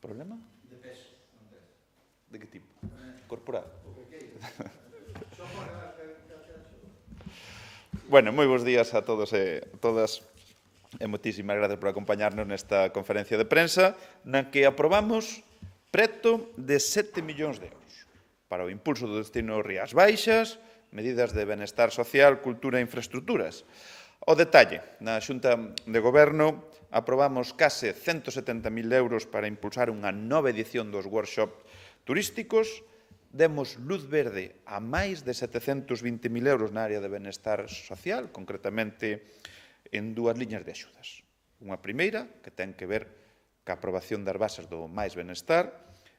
Problema? De peso, non peso. De que tipo? Corporal? O pequeiro. Só para dar que Bueno, moi bons días a todos e todas. E moitísimas gracias por acompañarnos nesta conferencia de prensa na que aprobamos preto de 7 millóns de euros para o impulso do destino Rías Baixas, medidas de benestar social, cultura e infraestructuras. O detalle, na Xunta de Goberno aprobamos case 170.000 euros para impulsar unha nova edición dos workshops turísticos, demos luz verde a máis de 720.000 euros na área de benestar social, concretamente en dúas liñas de axudas. Unha primeira, que ten que ver ca aprobación das bases do máis benestar,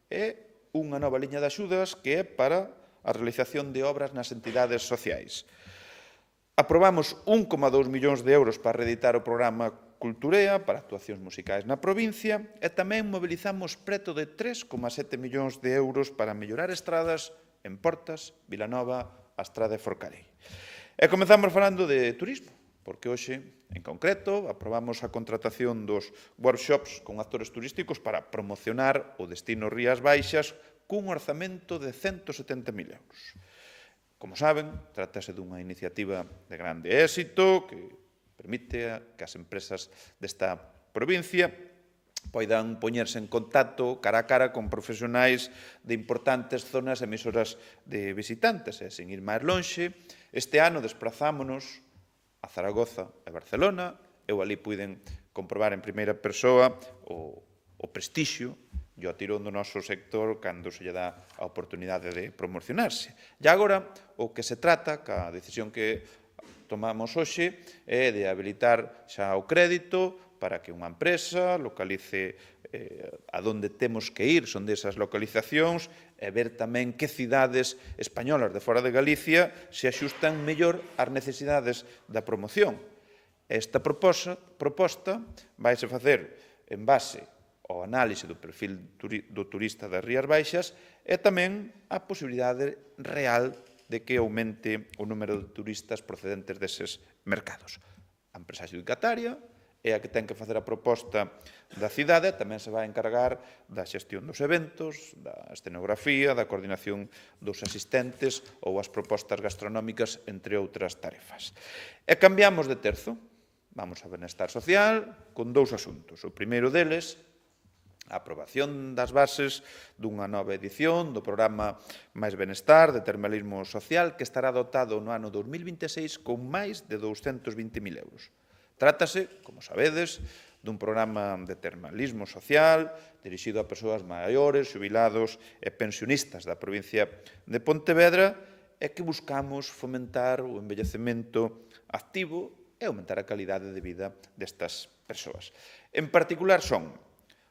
e unha nova liña de axudas que é para a realización de obras nas entidades sociais. Aprobamos 1,2 millóns de euros para reeditar o programa Culturea para actuacións musicais na provincia e tamén mobilizamos preto de 3,7 millóns de euros para mellorar estradas en Portas, Vilanova, a estrada de Forcadell. E comezamos falando de turismo, porque hoxe, en concreto, aprobamos a contratación dos workshops con actores turísticos para promocionar o destino Rías Baixas cun orzamento de 170.000 euros. Como saben, trátase dunha iniciativa de grande éxito que permite que as empresas desta provincia poidan poñerse en contacto cara a cara con profesionais de importantes zonas emisoras de visitantes. E, sen ir máis lonxe, este ano desprazámonos a Zaragoza e Barcelona. Eu ali puiden comprobar en primeira persoa o prestixio e o tirón do noso sector cando se lle dá a oportunidade de promocionarse. E agora, o que se trata, ca decisión que tomamos hoxe, é de habilitar xa o crédito para que unha empresa localice a donde temos que ir, son desas localizacións, e ver tamén que cidades españolas de fora de Galicia se axustan mellor ás necesidades da promoción. Esta proposta vaise facer en base ao análise do perfil do turista das Rías Baixas e tamén a posibilidade real de que aumente o número de turistas procedentes deses mercados. A empresa adjudicataria é a que ten que facer a proposta da cidade, tamén se vai encargar da xestión dos eventos, da escenografía, da coordinación dos asistentes ou as propostas gastronómicas, entre outras tarefas. E cambiamos de terzo. Vamos a benestar social con dous asuntos. O primeiro deles, a aprobación das bases dunha nova edición do programa Máis Benestar de Termalismo Social que estará dotado no ano 2026 con máis de 220.000 euros. Trátase, como sabedes, dun programa de termalismo social dirixido a persoas maiores, xubilados e pensionistas da provincia de Pontevedra e que buscamos fomentar o envellecemento activo e aumentar a calidade de vida destas persoas. En particular son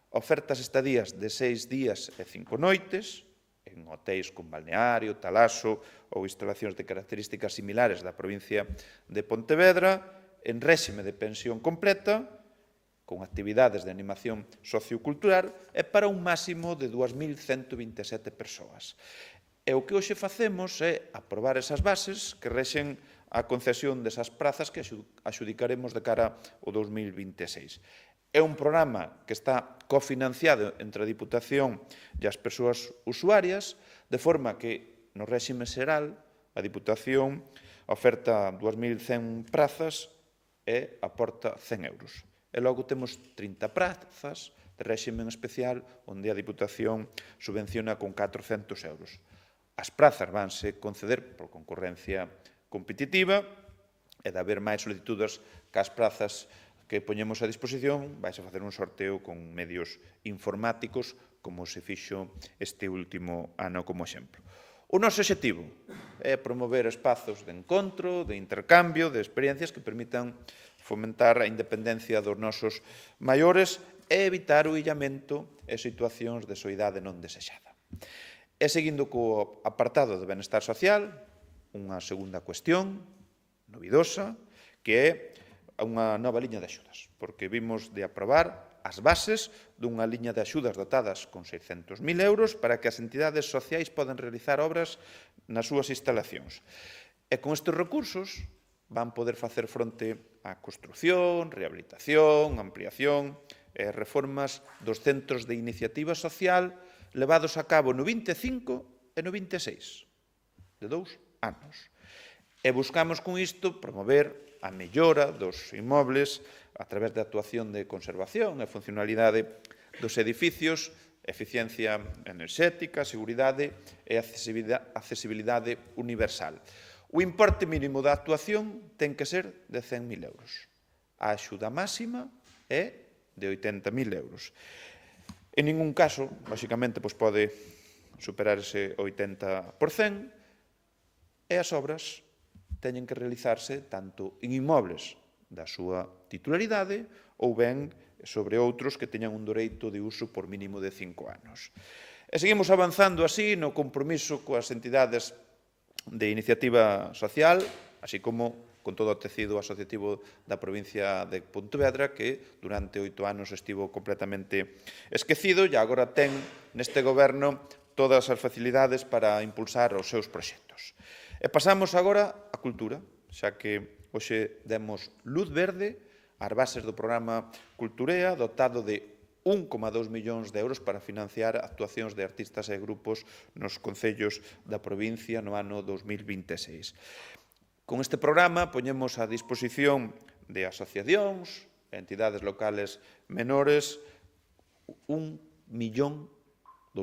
ofertas estadías de 6 días e 5 noites en hotéis con balneario, talaso ou instalacións de características similares da provincia de Pontevedra, en réxime de pensión completa, con actividades de animación sociocultural e para un máximo de 2.127 persoas. E o que hoxe facemos é aprobar esas bases que rexen a concesión desas prazas que axudicaremos de cara ao 2026. É un programa que está cofinanciado entre a Diputación e as persoas usuarias, de forma que no réxime xeral a Diputación oferta 2.100 prazas e aporta 100 euros. E logo temos 30 prazas de réxime especial onde a Diputación subvenciona con 400 euros. As prazas vanse conceder por concorrencia competitiva e de haber máis solicitudes que as prazas que poñemos a disposición, vais a facer un sorteo con medios informáticos, como se fixo este último ano como exemplo. O noso obxectivo é promover espazos de encontro, de intercambio, de experiencias que permitan fomentar a independencia dos nosos maiores e evitar o illamento e situacións de soidade non desexada. E seguindo co apartado de benestar social, unha segunda cuestión novidosa, que é unha nova liña de axudas, porque vimos de aprobar as bases dunha liña de axudas dotadas con 600.000 euros para que as entidades sociais podan realizar obras nas súas instalacións. E con estes recursos van poder facer fronte á construción, rehabilitación, ampliación e reformas dos centros de iniciativa social levados a cabo no 25 e no 26, de 2 anos. E buscamos con isto promover a mellora dos inmobles a través da actuación de conservación e funcionalidade dos edificios, eficiencia enerxética, seguridade e accesibilidade universal. O importe mínimo da actuación ten que ser de 100.000 euros. A axuda máxima é de 80.000 euros. En ningún caso, basicamente, pode superar ese 80%, e as obras teñen que realizarse tanto en inmobles da súa titularidade ou ben sobre outros que teñan un dereito de uso por mínimo de 5 anos. E seguimos avanzando así no compromiso coas entidades de iniciativa social, así como con todo o tecido asociativo da provincia de Pontevedra, que durante 8 anos estivo completamente esquecido e agora ten neste goberno todas as facilidades para impulsar os seus proxectos. E pasamos agora á cultura, xa que hoxe demos luz verde ás bases do programa Culturea, dotado de 1,2 millóns de euros para financiar actuacións de artistas e grupos nos concellos da provincia no ano 2026. Con este programa poñemos a disposición de asociacións, entidades locales menores, 1.200.000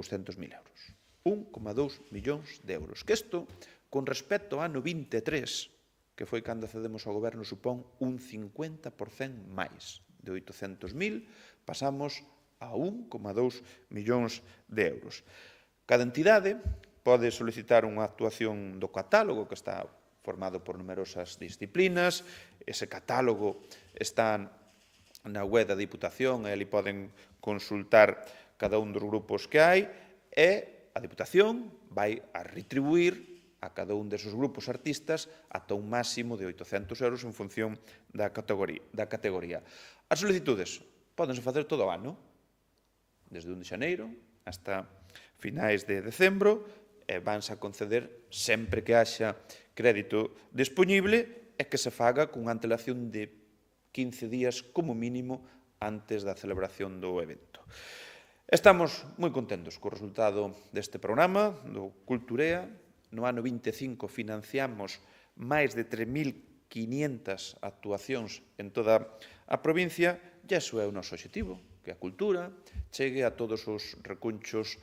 euros. 1,2 millóns de euros. Que isto, con respecto ao ano 23, que foi cando accedemos ao goberno, supón un 50% máis. De 800.000 pasamos a 1,2 millóns de euros. Cada entidade pode solicitar unha actuación do catálogo, que está formado por numerosas disciplinas. Ese catálogo está na web da Diputación e ali poden consultar cada un dos grupos que hai, e a Diputación vai a retribuir a cada un desos grupos artistas ata un máximo de 800 euros en función da categoría. As solicitudes pódense facer todo o ano, desde 1 de xaneiro hasta finais de decembro, e vanse a conceder sempre que haxa crédito dispoñible e que se faga cunha antelación de 15 días como mínimo antes da celebración do evento. Estamos moi contentos co resultado deste programa, do Culturea. No ano 25 financiamos máis de 3.500 actuacións en toda a provincia e iso é o noso obxectivo, que a cultura chegue a todos os recunchos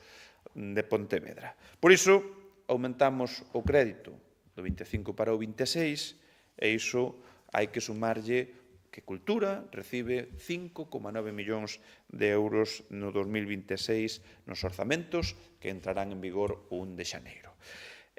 de Pontevedra. Por iso, aumentamos o crédito do 25 para o 26 e iso hai que sumarlle que Cultura recibe 5,9 millóns de euros no 2026 nos orzamentos que entrarán en vigor o 1 de xaneiro.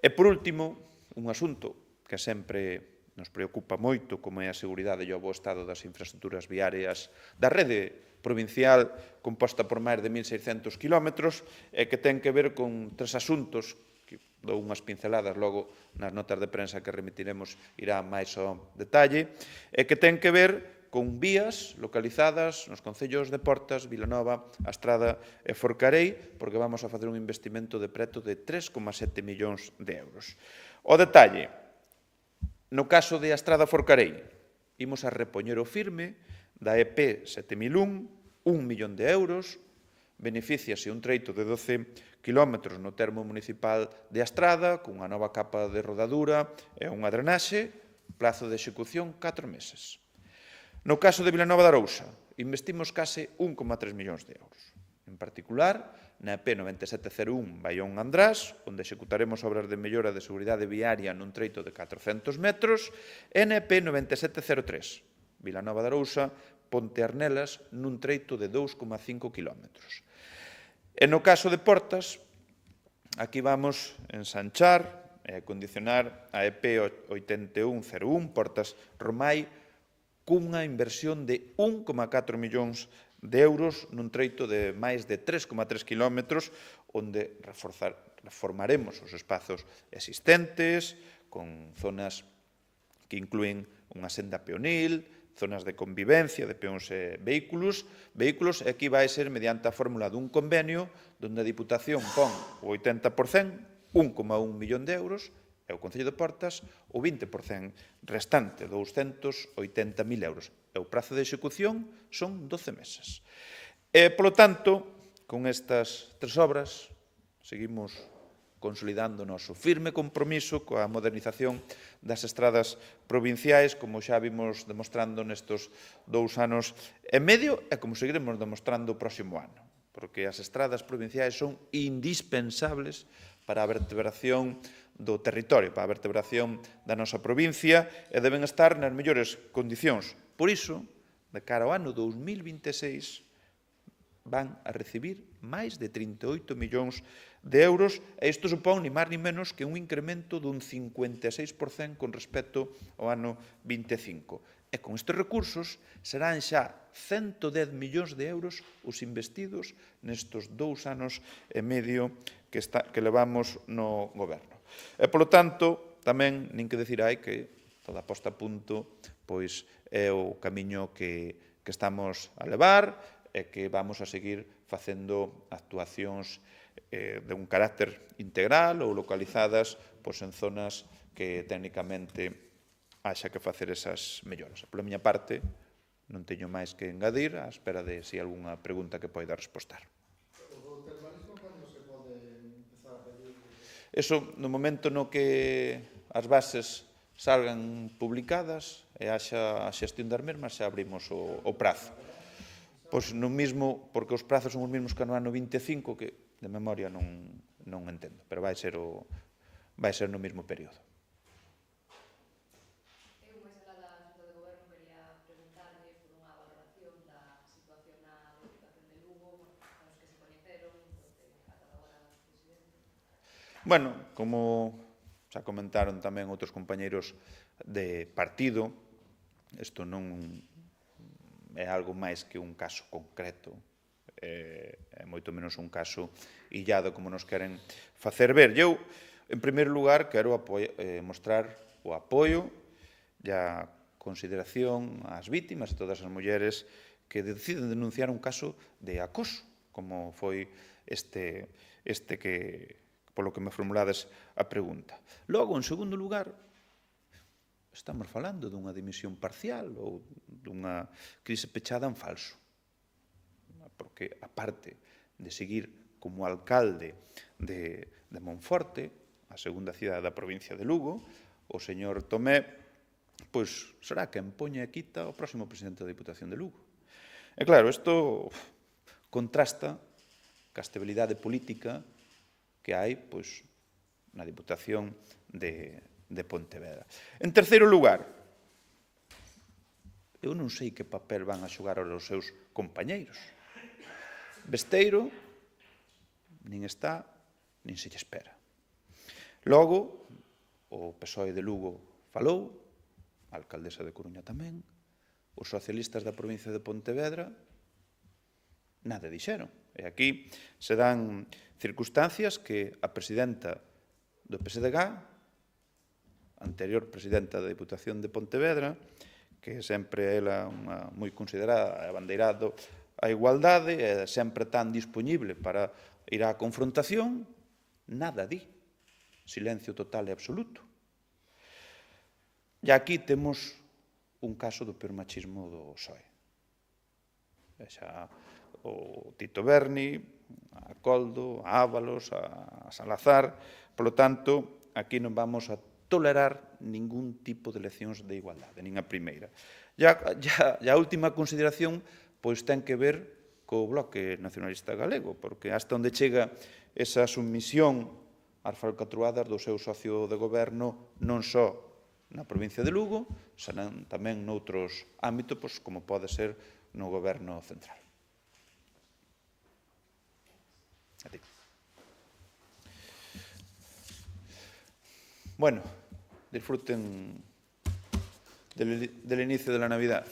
E, por último, un asunto que sempre nos preocupa moito, como é a seguridade e o bo estado das infraestructuras viarias da rede provincial composta por máis de 1.600 kilómetros e que ten que ver con 3 asuntos que dou unhas pinceladas logo nas notas de prensa que remitiremos irá máis ao detalle, e que ten que ver con vías localizadas nos concellos de Portas, Vilanova, Astrada e Forcarei, porque vamos a facer un investimento de preto de 3,7 millóns de euros. O detalle, no caso de Astrada Forcarei, imos a repoñer o firme da EP 7001, 1 millón de euros, beneficiase un treito de 12 kilómetros no termo municipal de Astrada, cunha nova capa de rodadura e unha drenaxe, plazo de execución 4 meses. No caso de Vilanova de Arousa, investimos case 1,3 millóns de euros. En particular, na EP 9701 Baión-András, onde executaremos obras de mellora de seguridade viaria nun treito de 400 metros, e na EP 9703 Vilanova de Arousa, Ponte Arnelas, nun treito de 2,5 kilómetros. E no caso de Portas, aquí vamos ensanchar e acondicionar a EP 8101 Portas Romai, cunha inversión de 1,4 millóns de euros nun treito de máis de 3,3 kilómetros, onde reformaremos os espazos existentes, con zonas que inclúen unha senda peonil, zonas de convivencia de peóns e vehículos, e aquí vai ser mediante a fórmula dun convenio, onde a Diputación pon o 80%, 1,1 millón de euros, e o Concello de Portas o 20% restante, 280.000 euros. E o prazo de execución son 12 meses. Polo tanto, con estas tres obras, seguimos consolidando o noso firme compromiso coa modernización das estradas provinciais, como xa vimos demostrando nestes 2 anos e medio, e como seguiremos demostrando o próximo ano, porque as estradas provinciais son indispensables para a vertebración do territorio, para a vertebración da nosa provincia, e deben estar nas mellores condicións. Por iso, de cara ao ano 2026, van a recibir máis de 38 millóns de euros, e isto supón ni máis ni menos que un incremento dun 56% con respecto ao ano 25. E con estes recursos serán xa 110 millóns de euros os investidos nestes 2 anos e medio que levamos no goberno. E, polo tanto, tamén nin que decir hai que toda a posta a punto pois é o camiño que estamos a levar e que vamos a seguir facendo actuacións de un carácter integral ou localizadas pois, en zonas que técnicamente haxa que facer esas melloras. Pola miña parte, non teño máis que engadir á espera de si algunha pregunta que poida respostar. O termalismo, cando se pode empezar a pedir? Eso, no momento no que as bases salgan publicadas e haxa a xestión das mesmas, xa abrimos o prazo. Pois no mismo, porque os prazos son os mesmos que no ano 25, que de memoria non entendo, pero vai ser no mesmo período. Eu, máis alá da Xunta de Goberno, quería preguntarle por unha valoración da situación na Deputación de Lugo, aos que se coñeceron, ata agora o presidente. Bueno, como xa comentaron tamén outros compañeiros de partido, isto non é algo máis que un caso concreto, é moito menos un caso illado como nos queren facer ver. Eu, en primeiro lugar, quero mostrar o apoio e a consideración ás vítimas e todas as mulleres que deciden denunciar un caso de acoso, como foi este que polo que me formulades a pregunta. Logo, en segundo lugar, estamos falando dunha dimisión parcial ou dunha crise pechada en falso. Porque, aparte de seguir como alcalde de Monforte, a segunda cidade da provincia de Lugo, o señor Tomé, pois será quen poña e quita o próximo presidente da Diputación de Lugo. E claro, isto contrasta ca estabilidade política que hai pois, na Diputación de Pontevedra. En terceiro lugar, eu non sei que papel van a xogar os seus compañeiros. Besteiro nin está, nin se lle espera. Logo, o PSOE de Lugo falou, a alcaldesa de Coruña tamén, os socialistas da provincia de Pontevedra nada dixeron. E aquí se dan circunstancias que a presidenta do PSDG, anterior presidenta da Diputación de Pontevedra, que sempre ela unha moi considerada e abandeirado a igualdade e sempre tan dispoñible para ir á confrontación, nada di. Silencio total e absoluto. E aquí temos un caso do peor machismo do PSOE. Xa o Tito Berni, a Coldo, a Ábalos, a Salazar. Por lo tanto, aquí non vamos a tolerar ningún tipo de leccións de igualdade, nin a primeira. E a última consideración pois ten que ver co Bloque Nacionalista Galego, porque hasta onde chega esa submisión ás falcatruadas do seu socio de goberno non só na provincia de Lugo, senón tamén noutros ámbitos, como pode ser no goberno central. A ti. Bueno, disfruten del inicio de la Navidad.